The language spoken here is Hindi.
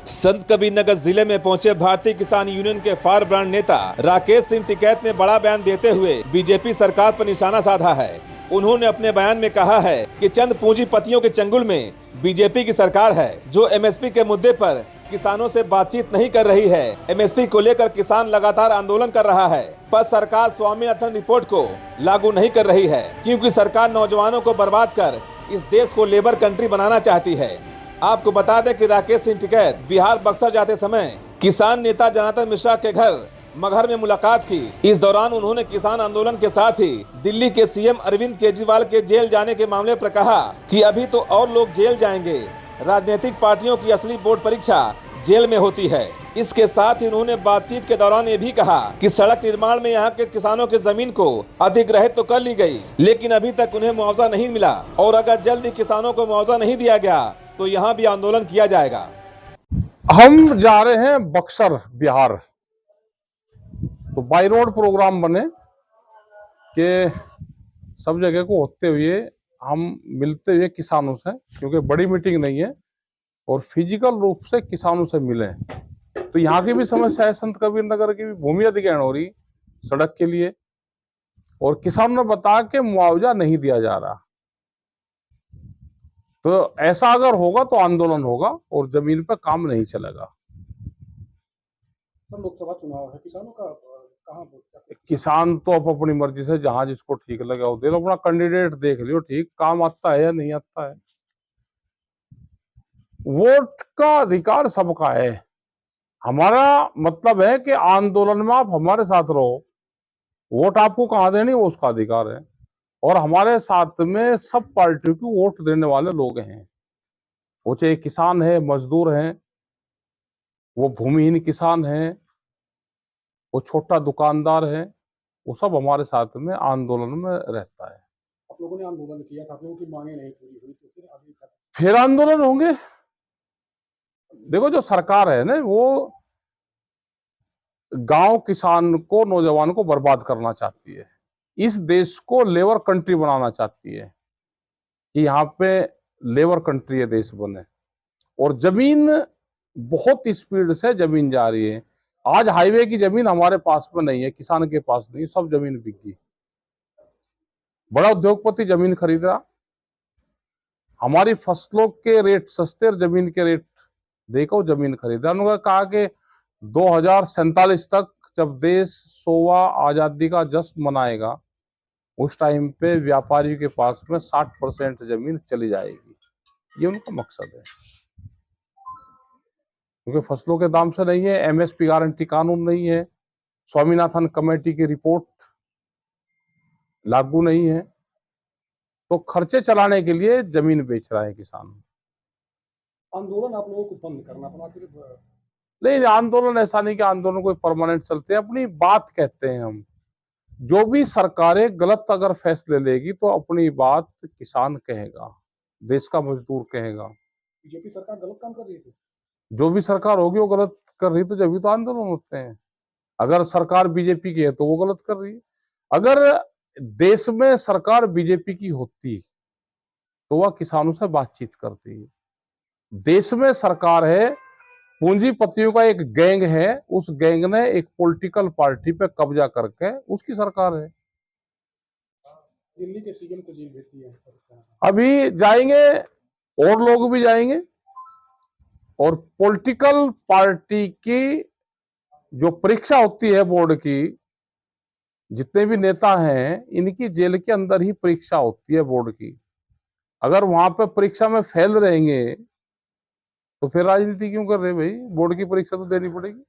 संत कबीरनगर जिले में पहुंचे भारतीय किसान यूनियन के फार ब्रांड नेता राकेश सिंह टिकैत ने बड़ा बयान देते हुए बीजेपी सरकार पर निशाना साधा है। उन्होंने अपने बयान में कहा है कि चंद पूंजीपतियों के चंगुल में बीजेपी की सरकार है, जो एमएसपी के मुद्दे पर किसानों से बातचीत नहीं कर रही है। एमएसपी को लेकर किसान लगातार आंदोलन कर रहा है, पर सरकार स्वामीनाथन रिपोर्ट को लागू नहीं कर रही है, क्योंकि सरकार नौजवानों को बर्बाद कर इस देश को लेबर कंट्री बनाना चाहती है। आपको बता दें कि राकेश सिंह टिकैत बिहार बक्सर जाते समय किसान नेता जनार्दन मिश्रा के घर मगहर में मुलाकात की। इस दौरान उन्होंने किसान आंदोलन के साथ ही दिल्ली के सीएम अरविंद केजरीवाल के जेल जाने के मामले पर कहा कि अभी तो और लोग जेल जाएंगे, राजनीतिक पार्टियों की असली बोर्ड परीक्षा जेल में होती है। इसके साथ ही उन्होंने बातचीत के दौरान ये भी कहा कि सड़क निर्माण में यहाँ के किसानों की जमीन को अधिग्रहित तो कर ली गई, लेकिन अभी तक उन्हें मुआवजा नहीं मिला, और अगर जल्द ही किसानों को मुआवजा नहीं दिया गया तो यहाँ भी आंदोलन किया जाएगा। हम जा रहे हैं बक्सर बिहार, तो बाई रोड प्रोग्राम बने कि सब जगह को होते हुए हम मिलते हुए किसानों से, क्योंकि बड़ी मीटिंग नहीं है और फिजिकल रूप से किसानों से मिले। तो यहाँ की भी समस्या है, संत कबीरनगर की भी भूमि अधिग्रहण हो रही सड़क के लिए, और किसानों ने बताया कि मुआवजा नहीं दिया जा रहा। तो ऐसा अगर होगा तो आंदोलन होगा और जमीन पर काम नहीं चलेगा। लोकसभा चुनाव है, किसानों का कहाँ? किसान तो अब अपनी मर्जी से जहां जिसको ठीक लगा वो दे लो, अपना कैंडिडेट देख लियो, ठीक काम आता है या नहीं आता है। वोट का अधिकार सबका है। हमारा मतलब है कि आंदोलन में आप हमारे साथ रहो, वोट आपको कहाँ देनी वो उसका अधिकार है, और हमारे साथ में सब पार्टियों की वोट देने वाले लोग हैं। वो चाहे किसान है, मजदूर हैं, वो भूमिहीन किसान हैं, वो छोटा दुकानदार है, वो सब हमारे साथ में आंदोलन में रहता है। आप लोगों ने आंदोलन किया था, आप लोगों की मांगे नहीं पूरी हुई, तो फिर अभी फिर आंदोलन होंगे। देखो, जो सरकार है ना, वो गांव किसान को, नौजवान को बर्बाद करना चाहती है। इस देश को लेबर कंट्री बनाना चाहती है कि यहाँ पे लेबर कंट्री है देश बने, और जमीन बहुत स्पीड से जमीन जा रही है। आज हाईवे की जमीन हमारे पास में नहीं है, किसान के पास नहीं, सब जमीन बिक गई। बड़ा उद्योगपति जमीन खरीद रहा, हमारी फसलों के रेट सस्ते और जमीन के रेट देखो जमीन खरीदा। उन्होंने कहा कि 2047 तक जब देश 100वां आजादी का जश्न मनाएगा, उस टाइम पे व्यापारियों के पास में 60% जमीन चली जाएगी। ये उनका मकसद है, क्योंकि फसलों के दाम से नहीं है, एमएसपी गारंटी कानून नहीं है, स्वामीनाथन कमेटी की रिपोर्ट लागू नहीं है, तो खर्चे चलाने के लिए जमीन बेच रहा है किसान। आंदोलन आप लोगों को बंद करना पड़ा फिर? नहीं, आंदोलन ऐसा नहीं कि आंदोलन कोई परमानेंट चलते हैं, अपनी बात कहते हैं हम। जो भी सरकारें गलत अगर फैसले लेगी तो अपनी बात किसान कहेगा, देश का मजदूर कहेगा। बीजेपी सरकार गलत काम कर रही थी? जो भी सरकार होगी वो गलत कर रही, तो जब तो आंदोलन होते हैं। अगर सरकार बीजेपी की है तो वो गलत कर रही है। अगर देश में सरकार बीजेपी की होती तो वह किसानों से बातचीत करती है। देश में सरकार है, पूंजीपतियों का एक गैंग है, उस गैंग ने एक पॉलिटिकल पार्टी पे कब्जा करके उसकी सरकार है। दिल्ली के सीएम को जेल भेज दिया है, अभी जाएंगे और लोग भी जाएंगे, और पॉलिटिकल पार्टी की जो परीक्षा होती है बोर्ड की, जितने भी नेता हैं इनकी जेल के अंदर ही परीक्षा होती है बोर्ड की। अगर वहां पे परीक्षा में फेल रहेंगे तो फिर राजनीति क्यों कर रहे भाई? बोर्ड की परीक्षा तो देनी पड़ेगी।